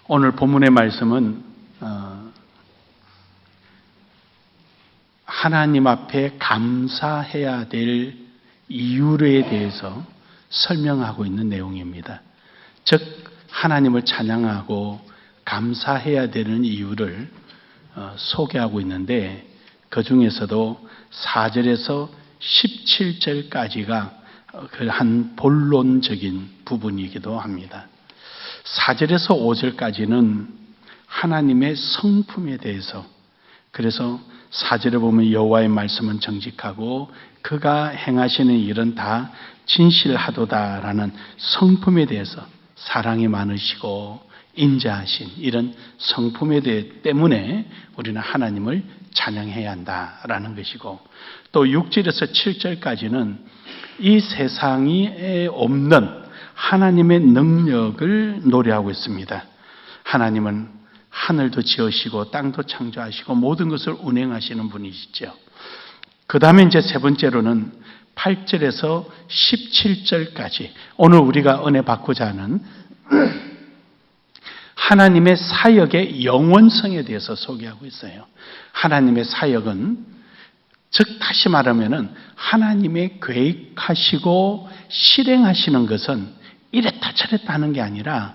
오늘 본문의 말씀은 하나님 앞에 감사해야 될 이유에 대해서 설명하고 있는 내용입니다. 즉 하나님을 찬양하고 감사해야 되는 이유를 소개하고 있는데, 그 중에서도 4절에서 17절까지가 한 본론적인 부분이기도 합니다. 4절에서 5절까지는 하나님의 성품에 대해서, 그래서 4절에 보면 여호와의 말씀은 정직하고 그가 행하시는 일은 다 진실하도다라는 성품에 대해서, 사랑이 많으시고 인자하신 이런 성품에 대해 때문에 우리는 하나님을 찬양해야 한다라는 것이고, 또 6절에서 7절까지는 이 세상에 없는 하나님의 능력을 노래하고 있습니다. 하나님은 하늘도 지으시고 땅도 창조하시고 모든 것을 운행하시는 분이시죠. 그 다음에 이제 세 번째로는 8절에서 17절까지 오늘 우리가 은혜 받고자 하는 하나님의 사역의 영원성에 대해서 소개하고 있어요. 하나님의 사역은, 즉 다시 말하면은 하나님의 계획하시고 실행하시는 것은 이랬다 저랬다 하는 게 아니라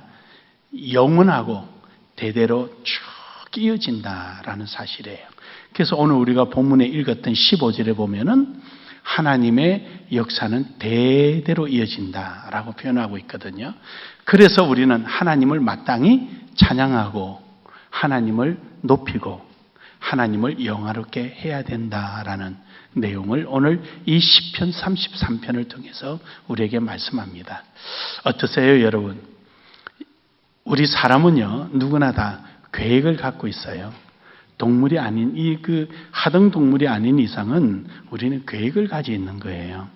영원하고 대대로 쭉 이어진다라는 사실이에요. 그래서 오늘 우리가 본문에 읽었던 15절에 보면은 하나님의 역사는 대대로 이어진다라고 표현하고 있거든요. 그래서 우리는 하나님을 마땅히 찬양하고 하나님을 높이고 하나님을 영화롭게 해야 된다라는 내용을 오늘 이 시편 33편을 통해서 우리에게 말씀합니다. 어떠세요, 여러분? 우리 사람은요, 누구나 다 계획을 갖고 있어요. 동물이 아닌 하등 동물이 아닌 이상은 우리는 계획을 가지고 있는 거예요.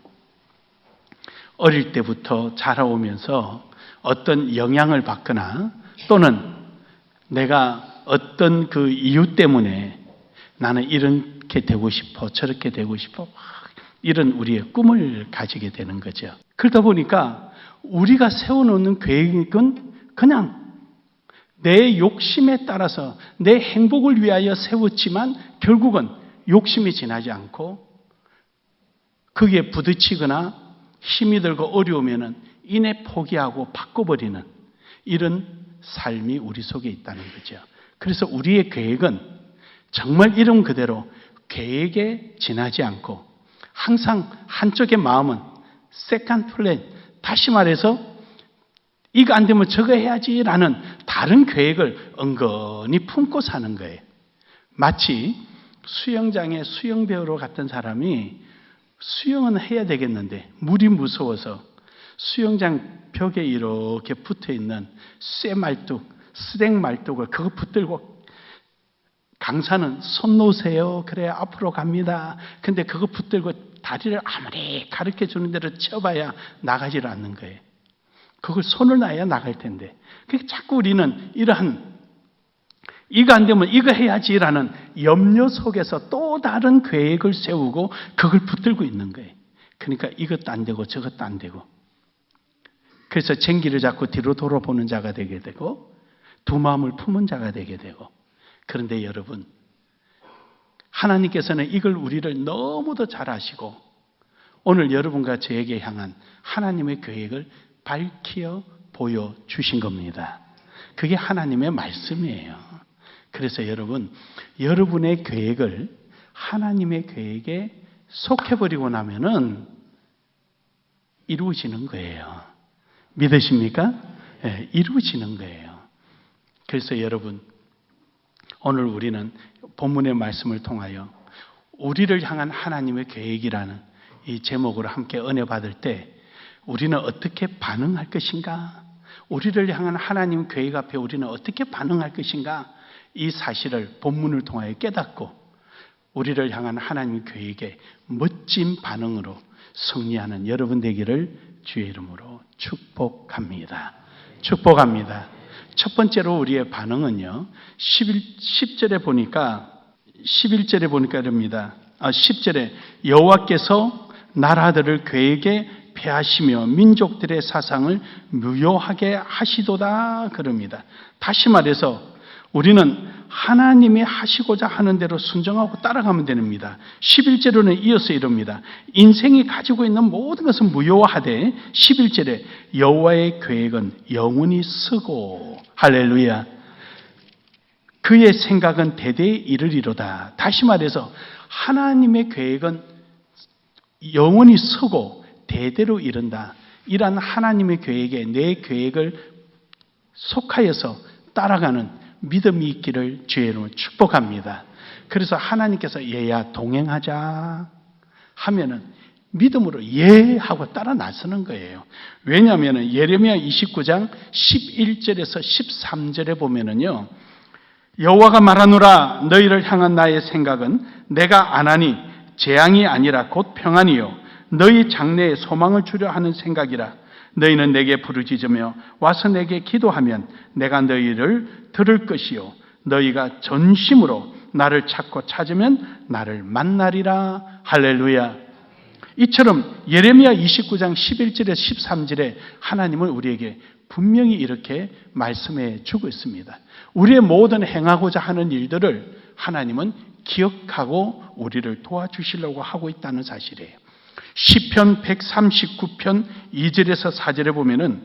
어릴 때부터 자라오면서 어떤 영향을 받거나 또는 내가 어떤 그 이유 때문에 나는 이렇게 되고 싶어, 저렇게 되고 싶어, 이런 우리의 꿈을 가지게 되는 거죠. 그러다 보니까 우리가 세워놓는 계획은 그냥 내 욕심에 따라서 내 행복을 위하여 세웠지만 결국은 욕심이 지나지 않고 그게 부딪히거나 힘이 들고 어려우면 이내 포기하고 바꿔버리는 이런 삶이 우리 속에 있다는 거죠. 그래서 우리의 계획은 정말 이름 그대로 계획에 지나지 않고 항상 한쪽의 마음은 세컨드 플랜, 다시 말해서 이거 안 되면 저거 해야지라는 다른 계획을 은근히 품고 사는 거예요. 마치 수영장에 수영배우로 갔던 사람이 수영은 해야 되겠는데 물이 무서워서 수영장 벽에 이렇게 붙어있는 스낵 말뚝을 그거 붙들고 강사는 손 놓으세요. 그래 앞으로 갑니다. 근데 그거 붙들고 다리를 아무리 가르쳐 주는 대로 쳐봐야 나가지를 않는 거예요. 그걸 손을 놔야 나갈 텐데. 그러니까 자꾸 우리는 이러한 이거 안 되면 이거 해야지라는 염려 속에서 또 다른 계획을 세우고 그걸 붙들고 있는 거예요. 그러니까 이것도 안 되고 저것도 안 되고. 그래서 쟁기를 잡고 뒤로 돌아보는 자가 되게 되고 두 마음을 품은 자가 되게 되고. 그런데 여러분, 하나님께서는 이걸 우리를 너무도 잘 아시고 오늘 여러분과 저에게 향한 하나님의 계획을 밝혀 보여주신 겁니다. 그게 하나님의 말씀이에요. 그래서 여러분, 여러분의 계획을 하나님의 계획에 속해버리고 나면은 이루어지는 거예요. 믿으십니까? 네, 이루어지는 거예요. 그래서 여러분, 오늘 우리는 본문의 말씀을 통하여 우리를 향한 하나님의 계획이라는 이 제목으로 함께 은혜 받을 때 우리는 어떻게 반응할 것인가? 우리를 향한 하나님 계획 앞에 우리는 어떻게 반응할 것인가? 이 사실을 본문을 통하여 깨닫고 우리를 향한 하나님 계획에 멋진 반응으로 승리하는 여러분 되기를 주의 이름으로 축복합니다. 축복합니다. 첫 번째로 우리의 반응은요, 10절에 보니까 11절에 보니까 이럽니다. 10절에 여호와께서 나라들을 그에게 패하시며 민족들의 사상을 무효하게 하시도다 그럽니다. 다시 말해서 우리는 하나님이 하시고자 하는 대로 순종하고 따라가면 됩니다. 11절로는 이어서 이럽니다. 인생이 가지고 있는 모든 것은 무효하되 11절에 여호와의 계획은 영원히 서고 할렐루야. 그의 생각은 대대에 이르리로다. 다시 말해서 하나님의 계획은 영원히 서고 대대로 이른다. 이러한 하나님의 계획에 내 계획을 속하여서 따라가는 믿음이 있기를 주의 이름으로 축복합니다. 그래서 하나님께서 얘야 동행하자 하면은 믿음으로 예 하고 따라 나서는 거예요. 왜냐하면 예레미야 29장 11절에서 13절에 보면은요. 여호와가 말하노라 너희를 향한 나의 생각은 내가 안 하니 재앙이 아니라 곧 평안이요 너희 장래에 소망을 주려 하는 생각이라. 너희는 내게 부르짖으며 와서 내게 기도하면 내가 너희를 들을 것이요 너희가 전심으로 나를 찾고 찾으면 나를 만나리라. 할렐루야. 이처럼 예레미야 29장 11절에서 13절에 하나님은 우리에게 분명히 이렇게 말씀해 주고 있습니다. 우리의 모든 행하고자 하는 일들을 하나님은 기억하고 우리를 도와주시려고 하고 있다는 사실이에요. 시편 139편 2절에서 4절에 보면은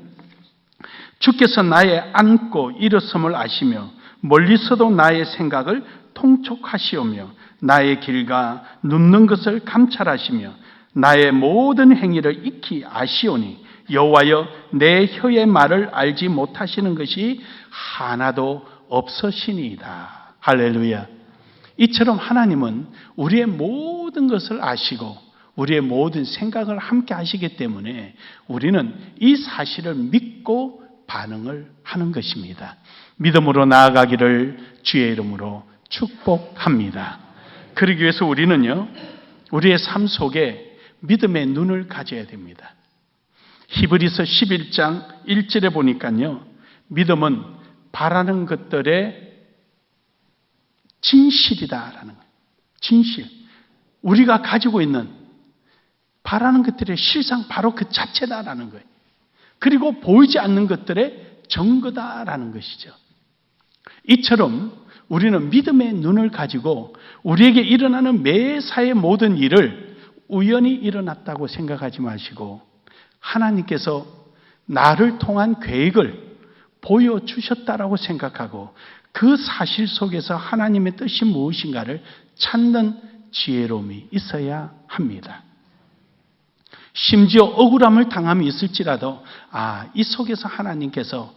주께서 나의 앉고 일어섬을 아시며 멀리서도 나의 생각을 통촉하시오며 나의 길과 눕는 것을 감찰하시며 나의 모든 행위를 익히 아시오니 여호와여 내 혀의 말을 알지 못하시는 것이 하나도 없으시니이다. 할렐루야. 이처럼 하나님은 우리의 모든 것을 아시고 우리의 모든 생각을 함께 하시기 때문에 우리는 이 사실을 믿고 반응을 하는 것입니다. 믿음으로 나아가기를 주의 이름으로 축복합니다. 그러기 위해서 우리는요, 우리의 삶 속에 믿음의 눈을 가져야 됩니다. 히브리서 11장 1절에 보니까요, 믿음은 바라는 것들의 진실이다라는 거예요. 진실. 우리가 가지고 있는 바라는 것들의 실상 바로 그 자체다라는 거예요. 그리고 보이지 않는 것들의 증거다라는 것이죠. 이처럼 우리는 믿음의 눈을 가지고 우리에게 일어나는 매사의 모든 일을 우연히 일어났다고 생각하지 마시고 하나님께서 나를 통한 계획을 보여주셨다라고 생각하고 그 사실 속에서 하나님의 뜻이 무엇인가를 찾는 지혜로움이 있어야 합니다. 심지어 억울함을 당함이 있을지라도 이 속에서 하나님께서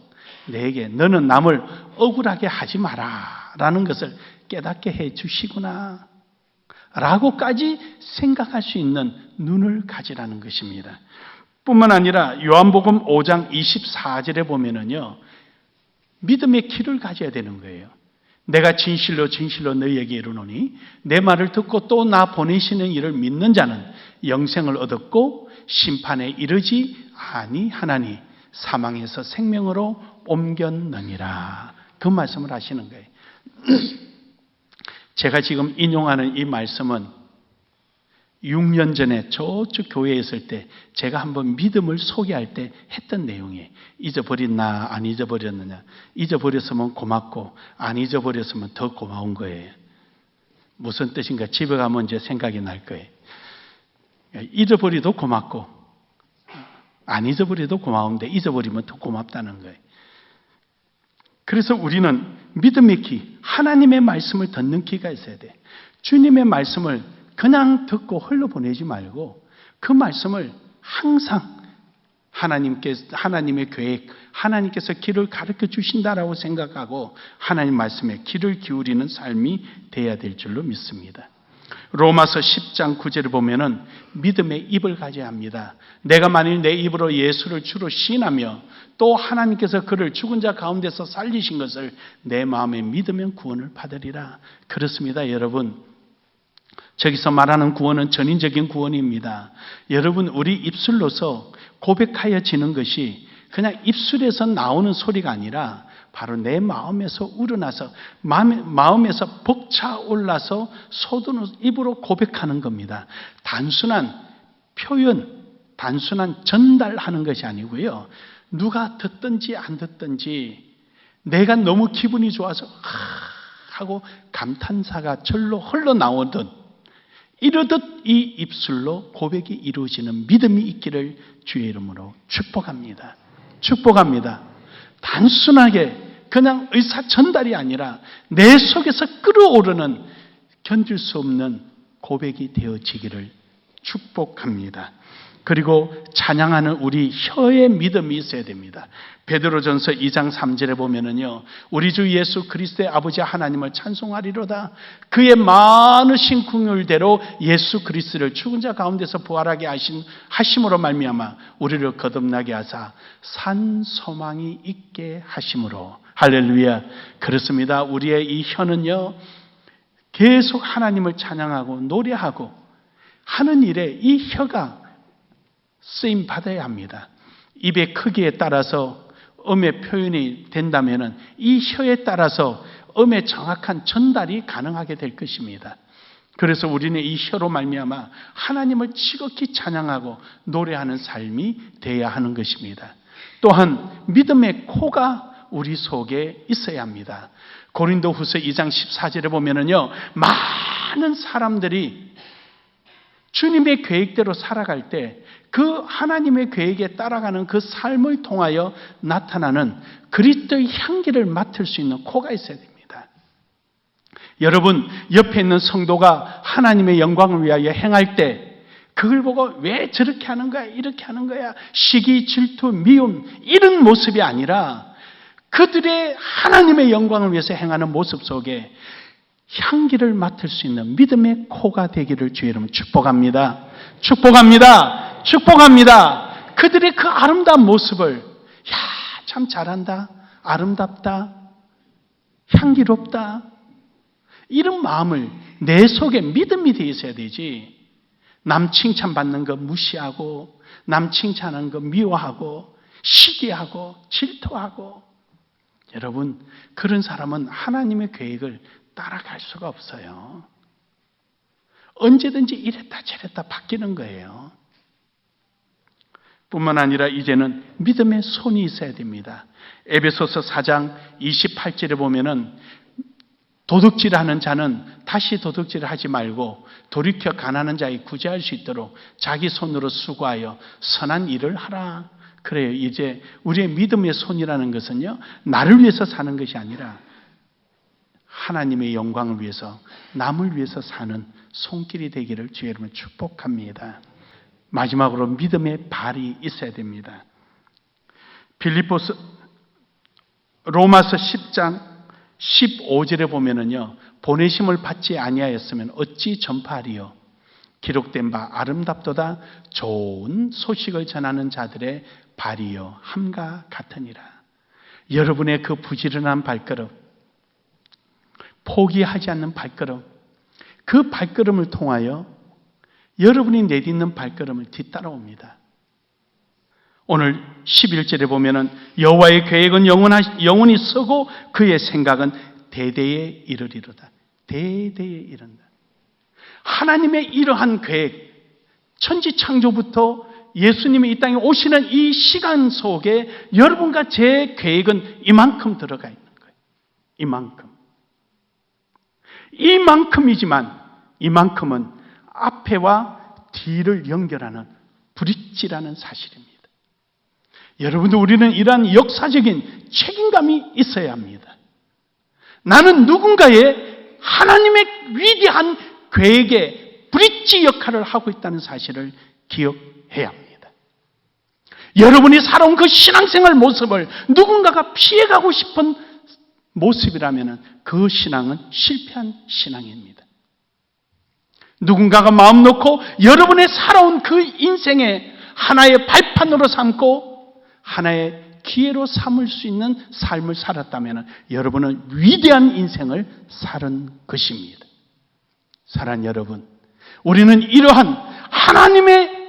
내게 너는 남을 억울하게 하지 마라 라는 것을 깨닫게 해 주시구나 라고까지 생각할 수 있는 눈을 가지라는 것입니다. 뿐만 아니라 요한복음 5장 24절에 보면은요, 믿음의 키를 가져야 되는 거예요. 내가 진실로 진실로 너희에게 이르노니 내 말을 듣고 또 나 보내시는 이를 믿는 자는 영생을 얻었고 심판에 이르지 아니하나니 사망에서 생명으로 옮겼느니라. 그 말씀을 하시는 거예요. 제가 지금 인용하는 이 말씀은 6년 전에 저쪽 교회에 있을 때 제가 한번 믿음을 소개할 때 했던 내용이에요. 잊어버렸나 안 잊어버렸느냐. 잊어버렸으면 고맙고 안 잊어버렸으면 더 고마운 거예요. 무슨 뜻인가 집에 가면 이제 생각이 날 거예요. 잊어버리도 고맙고 안 잊어버려도 고마운데 잊어버리면 더 고맙다는 거예요. 그래서 우리는 믿음의 귀, 하나님의 말씀을 듣는 귀가 있어야 돼. 주님의 말씀을 그냥 듣고 흘러보내지 말고 그 말씀을 항상 하나님의 계획, 하나님께서 길을 가르쳐 주신다라고 생각하고 하나님 말씀에 귀를 기울이는 삶이 돼야 될 줄로 믿습니다. 로마서 10장 9절을 보면은 믿음의 입을 가져야 합니다. 내가 만일 내 입으로 예수를 주로 시인하며 또 하나님께서 그를 죽은 자 가운데서 살리신 것을 내 마음에 믿으면 구원을 받으리라. 그렇습니다, 여러분. 저기서 말하는 구원은 전인적인 구원입니다. 여러분, 우리 입술로서 고백하여지는 것이 그냥 입술에서 나오는 소리가 아니라 바로 내 마음에서 우러나서 마음에서 벅차올라서 쏟은 입으로 고백하는 겁니다. 단순한 표현, 단순한 전달하는 것이 아니고요. 누가 듣든지 안 듣든지 내가 너무 기분이 좋아서 하고 감탄사가 절로 흘러나오듯 이러듯 이 입술로 고백이 이루어지는 믿음이 있기를 주의 이름으로 축복합니다. 축복합니다. 단순하게 그냥 의사 전달이 아니라 내 속에서 끓어오르는 견딜 수 없는 고백이 되어지기를 축복합니다. 그리고 찬양하는 우리 혀의 믿음이 있어야 됩니다. 베드로전서 2장 3절에 보면은요, 우리 주 예수 그리스도의 아버지 하나님을 찬송하리로다. 그의 많으신 긍휼대로 예수 그리스도를 죽은 자 가운데서 부활하게 하심으로 말미암아 우리를 거듭나게 하사 산 소망이 있게 하심으로. 할렐루야. 그렇습니다. 우리의 이 혀는요, 계속 하나님을 찬양하고 노래하고 하는 일에 이 혀가 쓰임 받아야 합니다. 입의 크기에 따라서 음의 표현이 된다면 이 혀에 따라서 음의 정확한 전달이 가능하게 될 것입니다. 그래서 우리는 이 혀로 말미암아 하나님을 지극히 찬양하고 노래하는 삶이 되어야 하는 것입니다. 또한 믿음의 코가 우리 속에 있어야 합니다. 고린도후서 2장 14절에 보면은요, 많은 사람들이 주님의 계획대로 살아갈 때 그 하나님의 계획에 따라가는 그 삶을 통하여 나타나는 그리스도의 향기를 맡을 수 있는 코가 있어야 됩니다. 여러분, 옆에 있는 성도가 하나님의 영광을 위하여 행할 때 그걸 보고 왜 저렇게 하는 거야, 이렇게 하는 거야, 시기, 질투, 미움 이런 모습이 아니라 그들의 하나님의 영광을 위해서 행하는 모습 속에 향기를 맡을 수 있는 믿음의 코가 되기를 주의 이름으로 축복합니다. 축복합니다. 축복합니다. 그들의 그 아름다운 모습을 참 잘한다, 아름답다, 향기롭다 이런 마음을 내 속에 믿음이 되어 있어야 되지, 남 칭찬받는 거 무시하고 남 칭찬하는 거 미워하고 시기하고 질투하고, 여러분 그런 사람은 하나님의 계획을 따라갈 수가 없어요. 언제든지 이랬다 저랬다 바뀌는 거예요. 뿐만 아니라 이제는 믿음의 손이 있어야 됩니다. 에베소서 4장 28절에 보면은 도둑질하는 자는 다시 도둑질을 하지 말고 돌이켜 가난한 자의 구제할 수 있도록 자기 손으로 수고하여 선한 일을 하라. 그래요. 이제 우리의 믿음의 손이라는 것은요, 나를 위해서 사는 것이 아니라 하나님의 영광을 위해서, 남을 위해서 사는 손길이 되기를 주의 이름으로 축복합니다. 마지막으로 믿음의 발이 있어야 됩니다. 로마서 10장 15절에 보면은요, 보내심을 받지 아니하였으면 어찌 전파하리요. 기록된 바 아름답도다 좋은 소식을 전하는 자들의 발이요 함과 같으니라. 여러분의 그 부지런한 발걸음, 포기하지 않는 발걸음, 그 발걸음을 통하여 여러분이 내딛는 발걸음을 뒤따라옵니다. 오늘 11절에 보면은 여호와의 계획은 영원히 서고 그의 생각은 대대에 이르리로다. 대대에 이른다. 하나님의 이러한 계획, 천지창조부터 예수님이 이 땅에 오시는 이 시간 속에 여러분과 제 계획은 이만큼 들어가 있는 거예요. 이만큼이지만 이만큼은 앞에와 뒤를 연결하는 브릿지라는 사실입니다. 여러분들, 우리는 이러한 역사적인 책임감이 있어야 합니다. 나는 누군가의 하나님의 위대한 계획의 브릿지 역할을 하고 있다는 사실을 기억해야 합니다. 여러분이 살아온 그 신앙생활 모습을 누군가가 피해가고 싶은 모습이라면 그 신앙은 실패한 신앙입니다. 누군가가 마음 놓고 여러분의 살아온 그 인생의 하나의 발판으로 삼고 하나의 기회로 삼을 수 있는 삶을 살았다면 여러분은 위대한 인생을 살은 것입니다. 사랑하는 여러분, 우리는 이러한 하나님의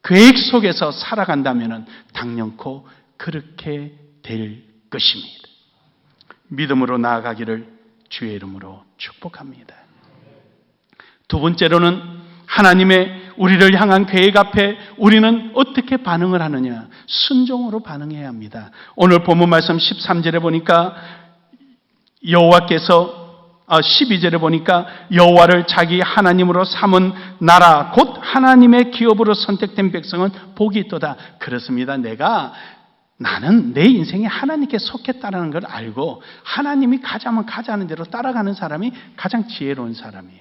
계획 속에서 살아간다면 당연코 그렇게 될 것입니다. 믿음으로 나아가기를 주의 이름으로 축복합니다. 두 번째로는 하나님의 우리를 향한 계획 앞에 우리는 어떻게 반응을 하느냐? 순종으로 반응해야 합니다. 오늘 본문 말씀 13절에 보니까 여호와께서 12절에 보니까 여호와를 자기 하나님으로 삼은 나라 곧 하나님의 기업으로 선택된 백성은 복이 있도다. 그렇습니다. 나는 내 인생에 하나님께 속했다는 걸 알고 하나님이 가자면 가자는 대로 따라가는 사람이 가장 지혜로운 사람이에요.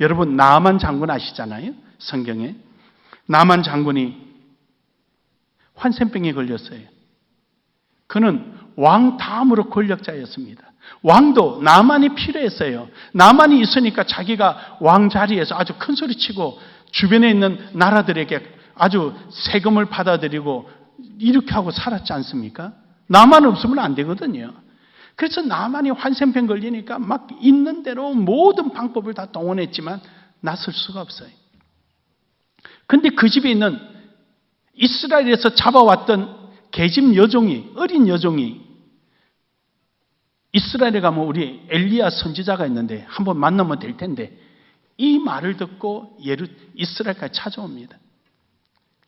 여러분, 나만 장군 아시잖아요? 성경에 나만 장군이 환센병에 걸렸어요. 그는 왕 다음으로 권력자였습니다. 왕도 나만이 필요했어요. 나만이 있으니까 자기가 왕 자리에서 아주 큰 소리 치고 주변에 있는 나라들에게 아주 세금을 받아들이고 이렇게 하고 살았지 않습니까? 나만 없으면 안 되거든요. 그래서 나만이 환센병 걸리니까 막 있는 대로 모든 방법을 다 동원했지만 나설 수가 없어요. 근데 그 집에 있는 이스라엘에서 잡아왔던 계집 여종이, 어린 여종이 이스라엘에 가면 우리 엘리야 선지자가 있는데 한번 만나면 될 텐데 이 말을 듣고 이스라엘까지 찾아옵니다.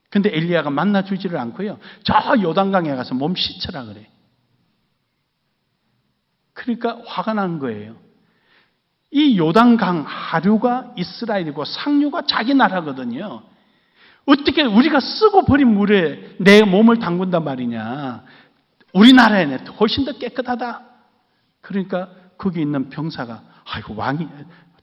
근데 엘리야가 만나주지를 않고요. 저 요단강에 가서 몸 씻으라 그래. 그러니까 화가 난 거예요. 이 요단강 하류가 이스라엘이고 상류가 자기 나라거든요. 어떻게 우리가 쓰고 버린 물에 내 몸을 담근단 말이냐. 우리나라에는 훨씬 더 깨끗하다. 그러니까 거기 있는 병사가 아이고 왕이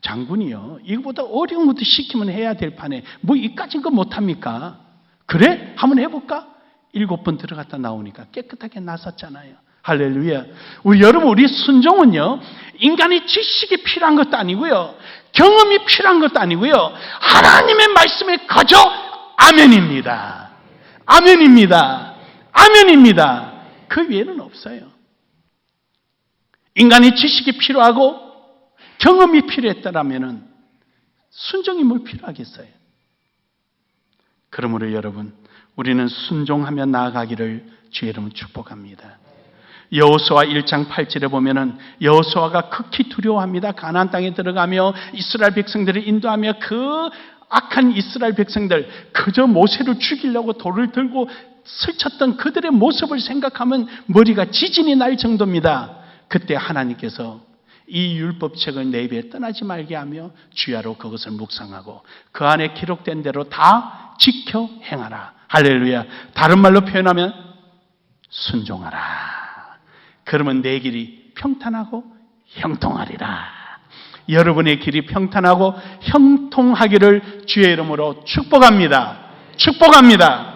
장군이요. 이거보다 어려운 것도 시키면 해야 될 판에 뭐 이까진 거 못합니까? 그래? 한번 해볼까? 7번 들어갔다 나오니까 깨끗하게 나섰잖아요. 할렐루야. 우리 순종은요, 인간의 지식이 필요한 것도 아니고요, 경험이 필요한 것도 아니고요, 하나님의 말씀에 거저 아멘입니다. 아멘입니다. 아멘입니다. 그 외에는 없어요. 인간의 지식이 필요하고 경험이 필요했다라면 순종이 뭘 필요하겠어요? 그러므로 여러분, 우리는 순종하며 나아가기를 주의 이름으로 축복합니다. 여호수아 1장 8절에 보면은 여호수아가 극히 두려워합니다. 가나안 땅에 들어가며 이스라엘 백성들을 인도하며 그 악한 이스라엘 백성들, 그저 모세를 죽이려고 돌을 들고 스쳤던 그들의 모습을 생각하면 머리가 지진이 날 정도입니다. 그때 하나님께서 이 율법책을 내 입에 떠나지 말게 하며 주야로 그것을 묵상하고 그 안에 기록된 대로 다 지켜 행하라. 할렐루야. 다른 말로 표현하면 순종하라. 그러면 내 길이 평탄하고 형통하리라. 여러분의 길이 평탄하고 형통하기를 주의 이름으로 축복합니다. 축복합니다.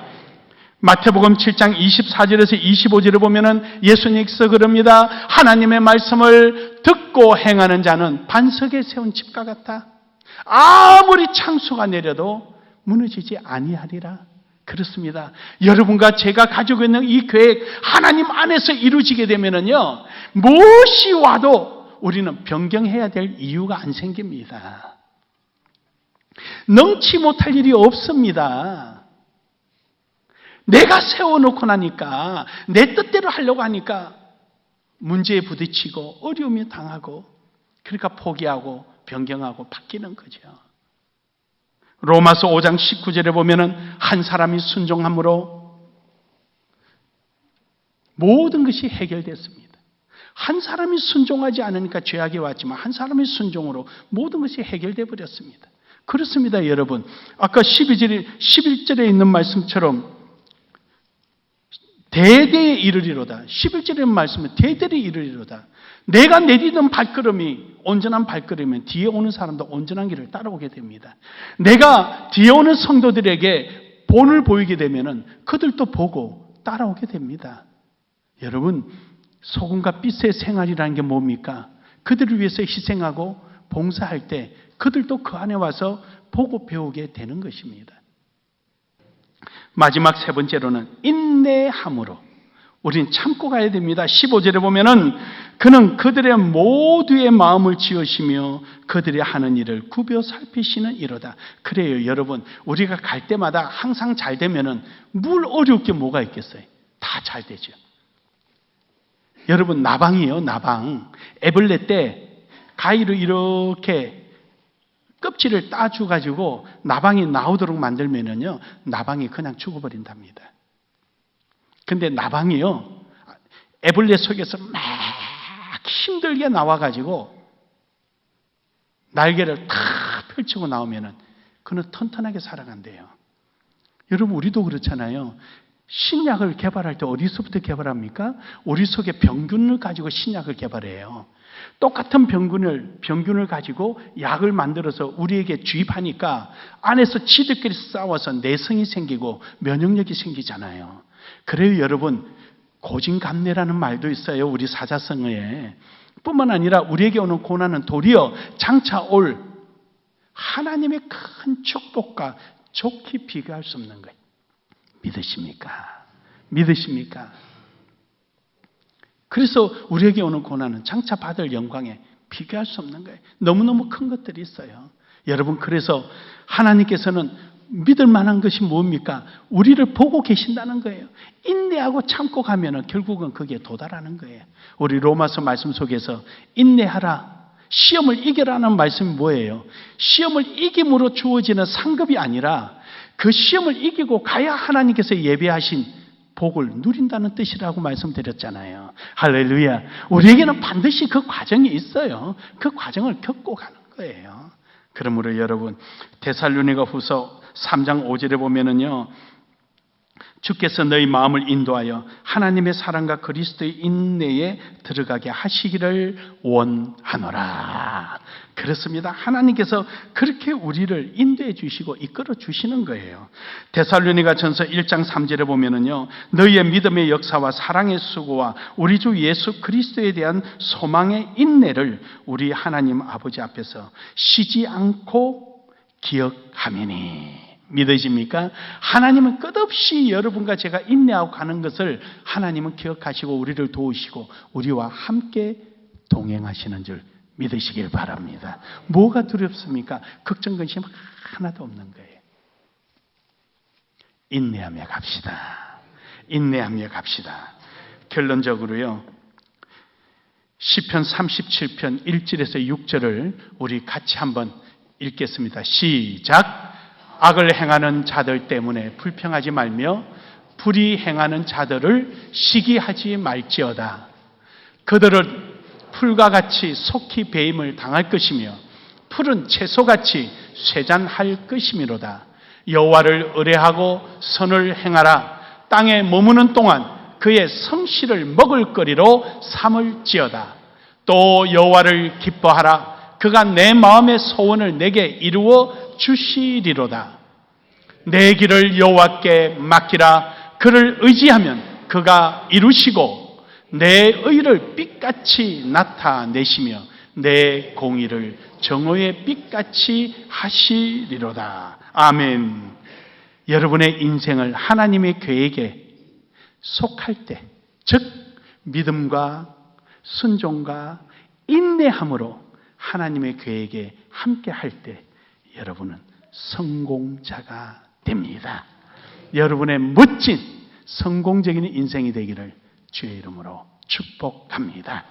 마태복음 7장 24절에서 25절을 보면은 예수님께서 그럽니다. 하나님의 말씀을 듣고 행하는 자는 반석에 세운 집과 같아. 아무리 창수가 내려도 무너지지 아니하리라. 그렇습니다. 여러분과 제가 가지고 있는 이 계획 하나님 안에서 이루어지게 되면은요, 무엇이 와도 우리는 변경해야 될 이유가 안 생깁니다. 능치 못할 일이 없습니다. 내가 세워놓고 나니까 내 뜻대로 하려고 하니까 문제에 부딪히고 어려움이 당하고 그러니까 포기하고 변경하고 바뀌는 거죠. 로마서 5장 19절에 보면은 한 사람이 순종함으로 모든 것이 해결됐습니다. 한 사람이 순종하지 않으니까 죄악이 왔지만 한 사람의 순종으로 모든 것이 해결돼 버렸습니다. 그렇습니다, 여러분. 아까 11절에 있는 말씀처럼 대대에 이르리로다. 11절에 있는 말씀은 대대에 이르리로다. 내가 내디는 발걸음이 온전한 발걸음이면 뒤에 오는 사람도 온전한 길을 따라오게 됩니다. 내가 뒤에 오는 성도들에게 본을 보이게 되면은 그들도 보고 따라오게 됩니다. 여러분, 소금과 빛의 생활이라는 게 뭡니까? 그들을 위해서 희생하고 봉사할 때 그들도 그 안에 와서 보고 배우게 되는 것입니다. 마지막 세 번째로는 인내함으로 우리는 참고 가야 됩니다. 15절에 보면은 그는 그들의 모두의 마음을 지으시며 그들이 하는 일을 굽여 살피시는 이로다. 그래요, 여러분. 우리가 갈 때마다 항상 잘 되면은 뭘 어려울 게 뭐가 있겠어요? 다 잘 되죠. 여러분, 나방이요, 나방. 애벌레 때 가위로 이렇게 껍질을 따주가지고 나방이 나오도록 만들면은요, 나방이 그냥 죽어버린답니다. 근데 나방이요, 애벌레 속에서 막 힘들게 나와가지고 날개를 탁 펼치고 나오면은 그는 튼튼하게 살아간대요. 여러분, 우리도 그렇잖아요. 신약을 개발할 때 어디서부터 개발합니까? 우리 속에 병균을 가지고 신약을 개발해요. 똑같은 병균을 가지고 약을 만들어서 우리에게 주입하니까 안에서 지들끼리 싸워서 내성이 생기고 면역력이 생기잖아요. 그래요, 여러분. 고진감래라는 말도 있어요. 우리 사자성어에. 뿐만 아니라 우리에게 오는 고난은 도리어 장차 올 하나님의 큰 축복과 좋게 비교할 수 없는 거예요. 믿으십니까? 믿으십니까? 그래서 우리에게 오는 고난은 장차 받을 영광에 비교할 수 없는 거예요. 너무너무 큰 것들이 있어요. 여러분, 그래서 하나님께서는 믿을 만한 것이 뭡니까? 우리를 보고 계신다는 거예요. 인내하고 참고 가면은 결국은 거기에 도달하는 거예요. 우리 로마서 말씀 속에서 인내하라, 시험을 이겨라는 말씀이 뭐예요? 시험을 이김으로 주어지는 상급이 아니라 그 시험을 이기고 가야 하나님께서 예배하신 복을 누린다는 뜻이라고 말씀드렸잖아요. 할렐루야. 우리에게는 반드시 그 과정이 있어요. 그 과정을 겪고 가는 거예요. 그러므로 여러분, 데살로니가후서 3장 5절에 보면은요, 주께서 너희 마음을 인도하여 하나님의 사랑과 그리스도의 인내에 들어가게 하시기를 원하노라. 그렇습니다. 하나님께서 그렇게 우리를 인도해 주시고 이끌어 주시는 거예요. 데살로니가전서 1장 3절에 보면은요, 너희의 믿음의 역사와 사랑의 수고와 우리 주 예수 그리스도에 대한 소망의 인내를 우리 하나님 아버지 앞에서 쉬지 않고 기억하매니. 믿으십니까? 하나님은 끝없이 여러분과 제가 인내하고 가는 것을 하나님은 기억하시고 우리를 도우시고 우리와 함께 동행하시는 줄 믿으시길 바랍니다. 뭐가 두렵습니까? 걱정, 근심 하나도 없는 거예요. 인내하며 갑시다. 인내하며 갑시다. 결론적으로요, 시편 37편 1절에서 6절을 우리 같이 한번 읽겠습니다. 시작. 악을 행하는 자들 때문에 불평하지 말며 불의 행하는 자들을 시기하지 말지어다. 그들은 풀과 같이 속히 배임을 당할 것이며 풀은 채소같이 쇠잔할 것이미로다. 여호와를 의뢰하고 선을 행하라. 땅에 머무는 동안 그의 성실을 먹을거리로 삼을지어다. 또 여호와를 기뻐하라. 그가 내 마음의 소원을 내게 이루어 주시리로다. 내 길을 여호와께 맡기라. 그를 의지하면 그가 이루시고 내 의를 빛같이 나타내시며 내 공의를 정오의 빛같이 하시리로다. 아멘. 여러분의 인생을 하나님의 계획에 속할 때, 즉 믿음과 순종과 인내함으로 하나님의 계획에 함께 할 때 여러분은 성공자가 됩니다. 여러분의 멋진 성공적인 인생이 되기를 주의 이름으로 축복합니다.